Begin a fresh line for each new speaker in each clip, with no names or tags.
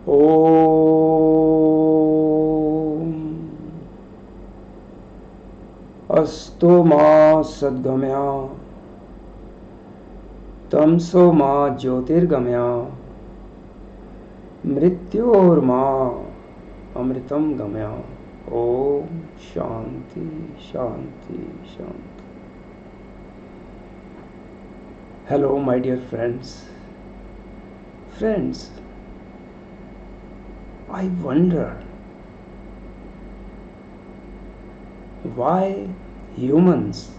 Om Asto ma sadgamya tamso ma jyotirgamya mrityorma amritam gamya. Om Shanti Shanti Shanti. Hello my dear friends. Friends, I wonder why humans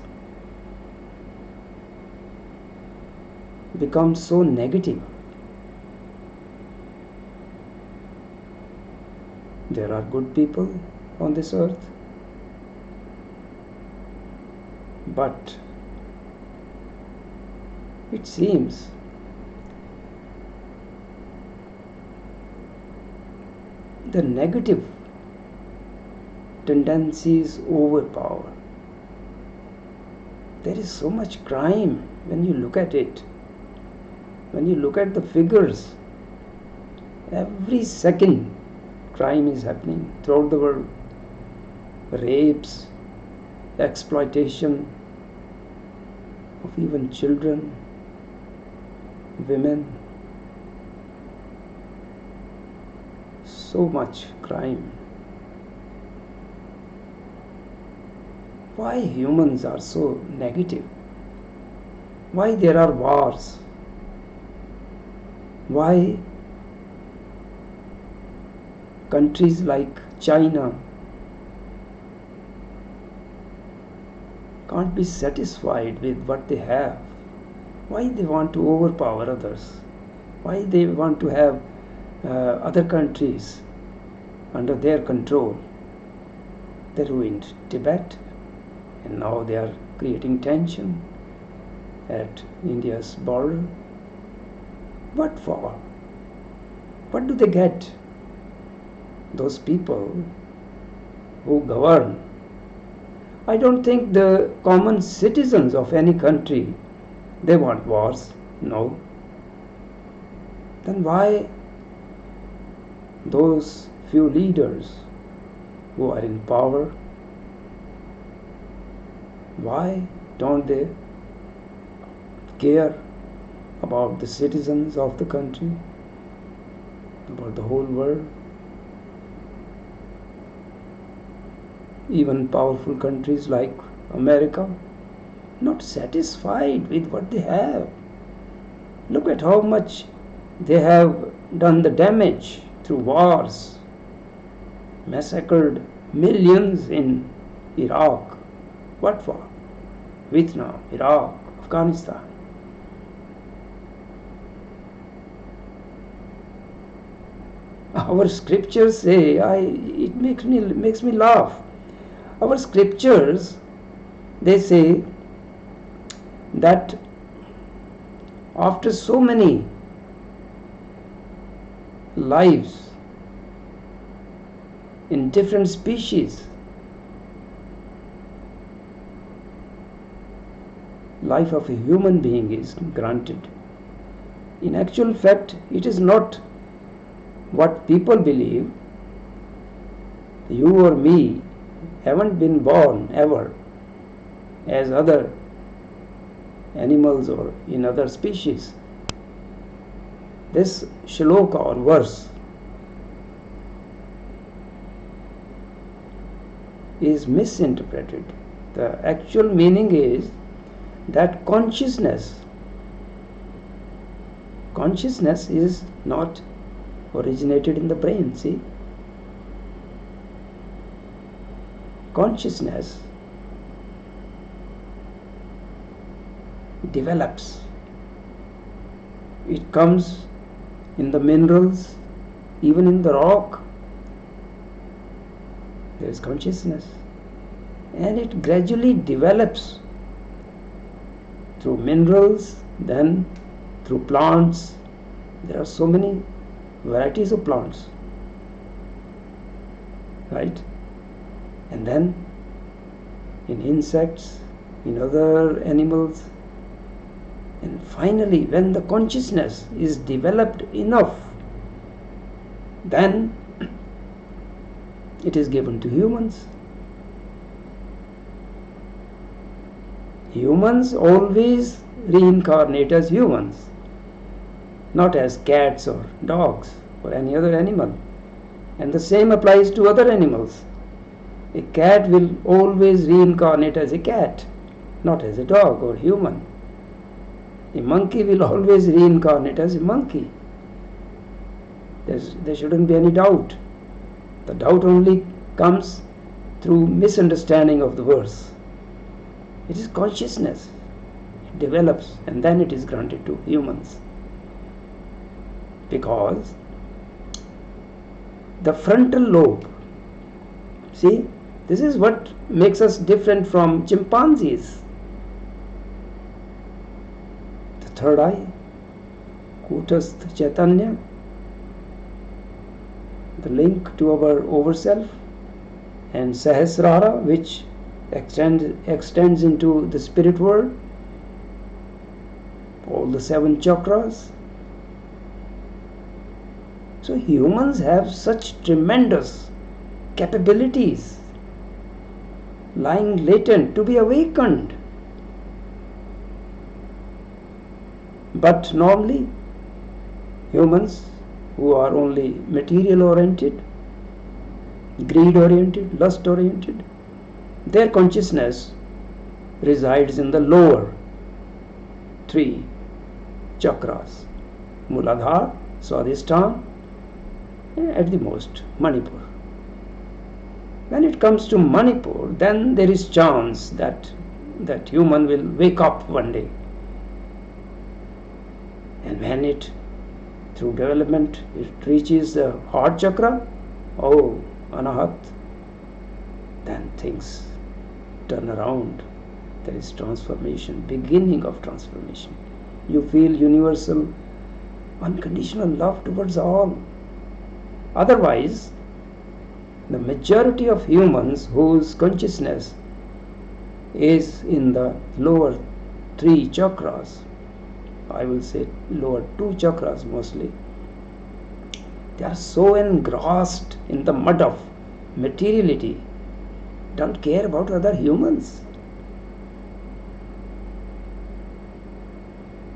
become so negative. There are good people on this earth, but it seems the negative tendencies overpower. There is so much crime when you look at it. When you look at the figures, every second crime is happening throughout the world. Rapes, exploitation of even children, women. So much crime. Why humans are so negative? Why there are wars? Why countries like China can't be satisfied with what they have? Why they want to overpower others? Why they want to have other countries under their control? They ruined Tibet, and now they are creating tension at India's border. What for? What do they get? Those people who govern. I don't think the common citizens of any country, they want wars. No. Then why those few leaders who are in power, why don't they care about the citizens of the country, about the whole world? Even powerful countries like America, not satisfied with what they have. Look at how much they have done the damage through wars, massacred millions in Iraq. What for? Vietnam, Iraq, Afghanistan. Our scriptures say, it makes me laugh. Our scriptures, they say that after so many lives in different species, life of a human being is granted. In actual fact, it is not what people believe. You or me haven't been born ever as other animals or in other species. This shloka or verse is misinterpreted. The actual meaning is that consciousness is not originated in the brain. See, consciousness develops. It comes in the minerals, even in the rock. There is consciousness, and it gradually develops through minerals, then through plants. There are so many varieties of plants, right? And then in insects, in other animals, and finally when the consciousness is developed enough, then it is given to humans. Humans always reincarnate as humans, not as cats or dogs or any other animal. And the same applies to other animals. A cat will always reincarnate as a cat, not as a dog or human. A monkey will always reincarnate as a monkey. There shouldn't be any doubt. The doubt only comes through misunderstanding of the verse. It is consciousness. It develops and then it is granted to humans. Because the frontal lobe, see, this is what makes us different from chimpanzees. The third eye, Kutastha Chaitanya, the link to our overself, and Sahasrara, which extends into the spirit world, all the 7 chakras. So humans have such tremendous capabilities lying latent to be awakened. But normally humans who are only material oriented, greed oriented, lust oriented, their consciousness resides in the lower 3 chakras, Muladhara, Swadhisthana, at the most Manipur. When it comes to Manipur, then there is chance that human will wake up one day. And when it, through development, it reaches the heart chakra, oh, Anahat, then things turn around. There is transformation, beginning of transformation. You feel universal, unconditional love towards all. Otherwise, the majority of humans whose consciousness is in the lower 3 chakras, I will say lower 2 chakras mostly, they are so engrossed in the mud of materiality, don't care about other humans.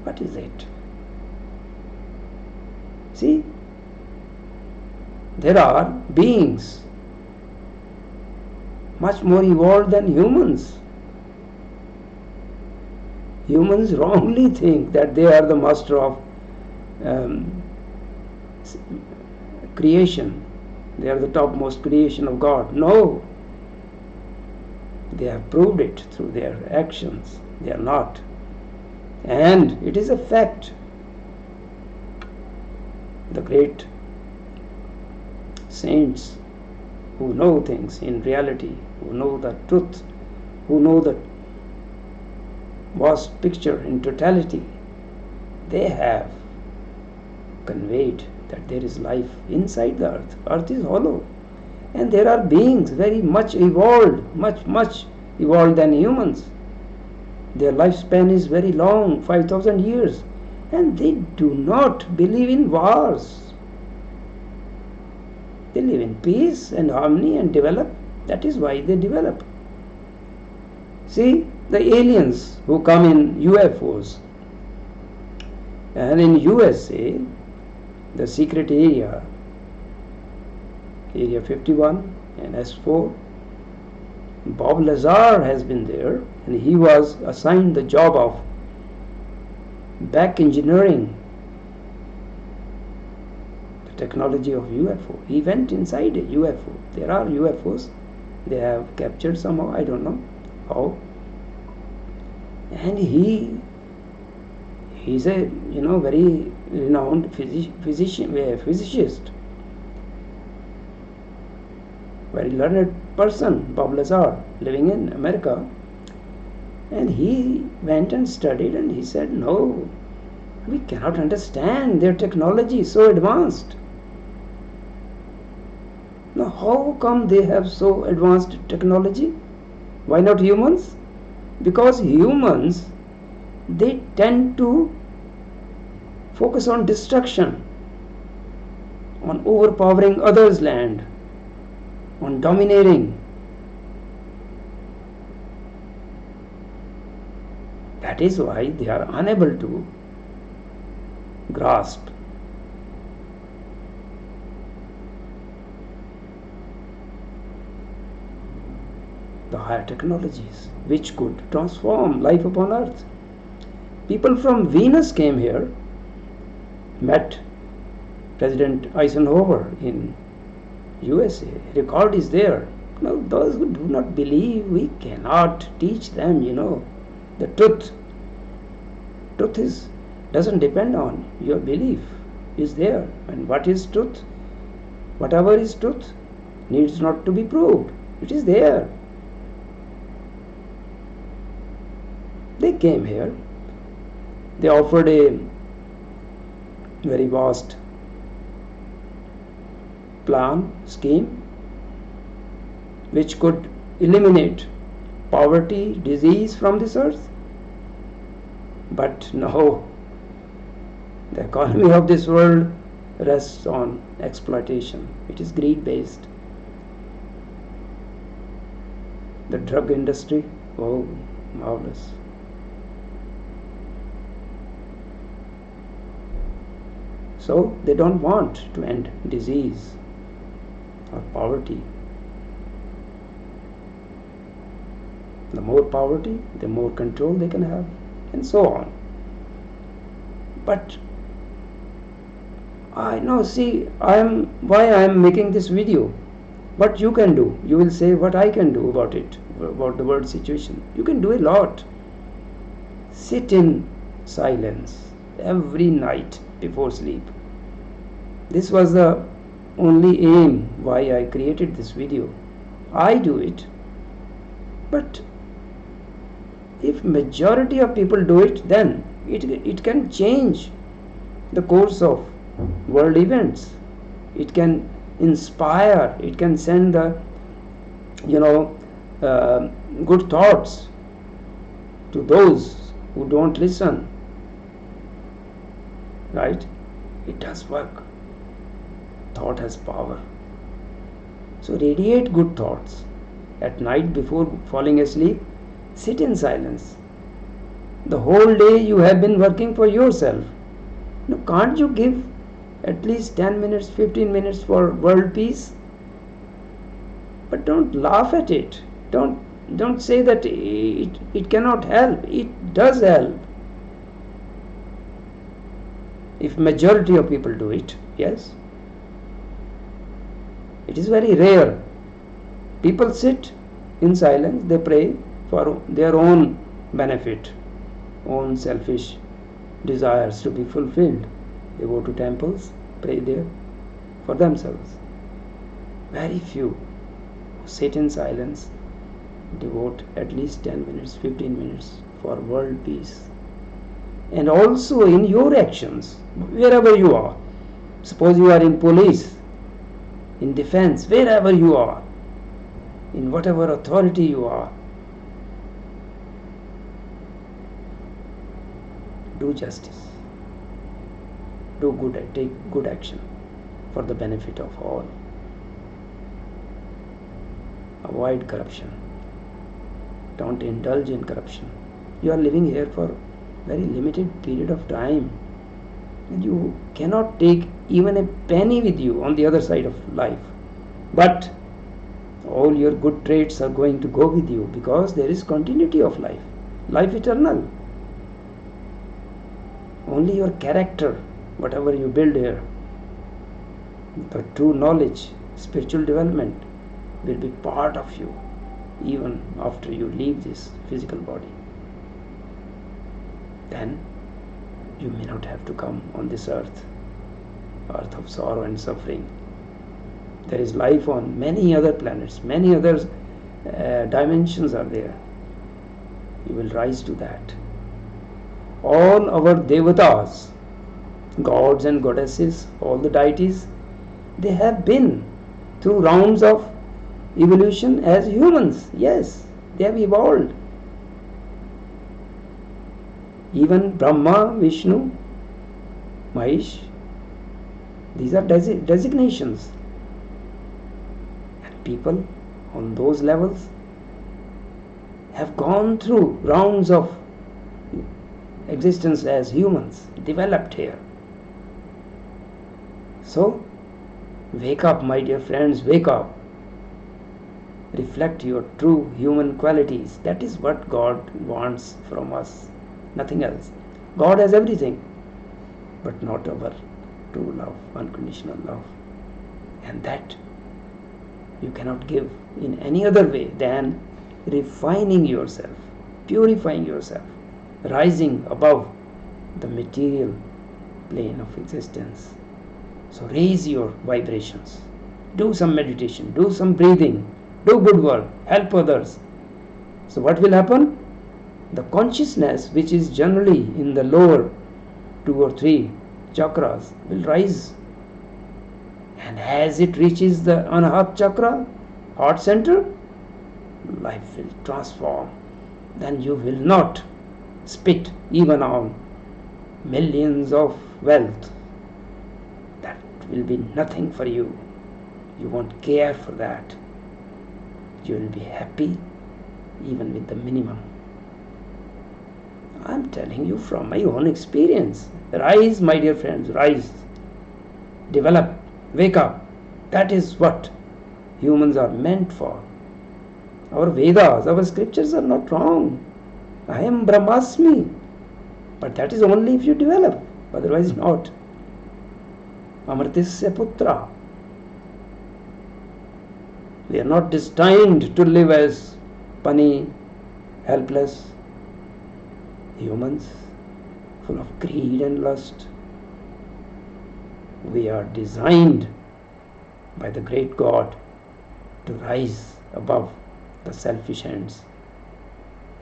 What is it? See, there are beings much more evolved than humans. Humans wrongly think that they are the master of creation. They are the topmost creation of God. No. They have proved it through their actions. They are not. And it is a fact. The great saints who know things in reality, who know the truth, who know the vast picture in totality, they have conveyed that there is life inside the earth. Earth is hollow. And there are beings very much evolved, much evolved than humans. Their lifespan is very long, 5,000 years. And they do not believe in wars. They live in peace and harmony and develop. That is why they develop. See, the aliens who come in UFOs, and in USA, the secret area, Area 51 and S4, Bob Lazar has been there, and he was assigned the job of back engineering the technology of UFO. He went inside a UFO. There are UFOs. They have captured somehow, I don't know how. And he's a very renowned physicist, very learned person, Bob Lazar, living in America. And he went and studied, and he said, no, we cannot understand their technology so advanced. Now, how come they have so advanced technology? Why not humans? Because humans, they tend to focus on destruction. on overpowering others' land, on domineering. That is why they are unable to grasp the higher technologies which could transform life upon earth. People from Venus came here, met President Eisenhower in USA. Record is there. Now, those who do not believe, we cannot teach them, the truth. Truth doesn't depend on your belief. Is there. And what is truth? Whatever is truth needs not to be proved. It is there. They came here. They offered a very vast plan, scheme, which could eliminate poverty, disease from this earth. But no, the economy of this world rests on exploitation. It is greed based. The drug industry, oh, marvelous. So they don't want to end disease or poverty. The more poverty, the more control they can have, and so on. But why I am making this video. What you can do, you will say what I can do about it, about the world situation. You can do a lot. Sit in silence every night before sleep. This was the only aim why I created this video. I do it, but if majority of people do it, then it can change the course of world events. It can inspire, it can send the good thoughts to those who don't listen. Right? It does work. Thought has power. So radiate good thoughts. At night before falling asleep, sit in silence. The whole day you have been working for yourself. Now, can't you give at least 10 minutes, 15 minutes for world peace? But don't laugh at it. Don't say that it cannot help. It does help. If majority of people do it, yes. It is very rare. People sit in silence, they pray for their own benefit, own selfish desires to be fulfilled. They go to temples, pray there for themselves. Very few sit in silence, devote at least 10 minutes, 15 minutes for world peace. And also in your actions, wherever you are. Suppose you are in police, in defense, wherever you are, in whatever authority you are, do justice, do good, take good action for the benefit of all. Avoid corruption. Don't indulge in corruption. You are living here for very limited period of time, and you cannot take even a penny with you on the other side of life. But all your good traits are going to go with you, because there is continuity of life, life eternal. Only your character, whatever you build here, the true knowledge, spiritual development will be part of you even after you leave this physical body. Then you may not have to come on this earth of sorrow and suffering. There is life on many other planets, many other dimensions are there. You will rise to that. All our devatas, gods and goddesses, all the deities, they have been through rounds of evolution as humans. Yes, they have evolved. Even Brahma, Vishnu, Mahesh, These are designations. And people on those levels have gone through rounds of existence as humans, developed here. So, wake up, my dear friends, wake up. Reflect your true human qualities. That is what God wants from us, nothing else. God has everything, but not our true love, unconditional love. And that you cannot give in any other way than refining yourself, purifying yourself, rising above the material plane of existence. So raise your vibrations, do some meditation, do some breathing, do good work, help others. So what will happen? The consciousness, which is generally in the lower 2 or 3 chakras, will rise. And as it reaches the Anahat chakra, heart center, life will transform. Then you will not spit even on millions of wealth. That will be nothing for you. You won't care for that. You will be happy even with the minimum. I'm telling you from my own experience. Rise, my dear friends, rise. Develop, wake up. That is what humans are meant for. Our Vedas, our scriptures are not wrong. I am Brahmasmi. But that is only if you develop, otherwise not. Amartisya putra. We are not destined to live as punny, helpless humans, full of greed and lust. We are designed by the great God to rise above the selfish ends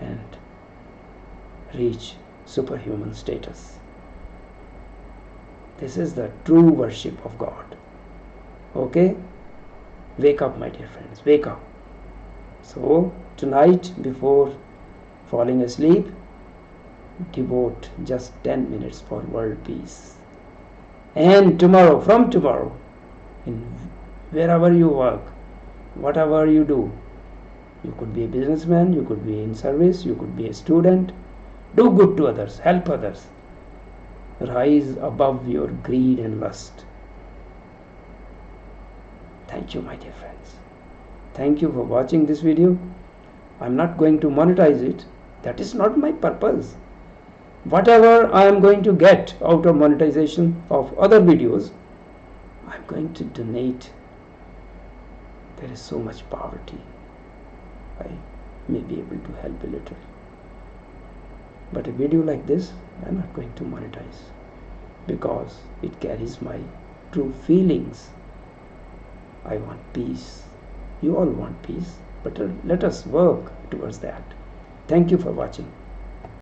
and reach superhuman status. This is the true worship of God. Okay? Wake up, my dear friends, wake up. So, tonight, before falling asleep, devote just 10 minutes for world peace. And tomorrow, from tomorrow, in wherever you work, whatever you do, you could be a businessman, you could be in service, you could be a student, do good to others, help others. Rise above your greed and lust. Thank you, my dear friends. Thank you for watching this video. I'm not going to monetize it. That is not my purpose. Whatever I am going to get out of monetization of other videos, I'm going to donate. There is so much poverty. I may be able to help a little. But a video like this, I'm not going to monetize because it carries my true feelings. I want peace. You all want peace, but let us work towards that. Thank you for watching.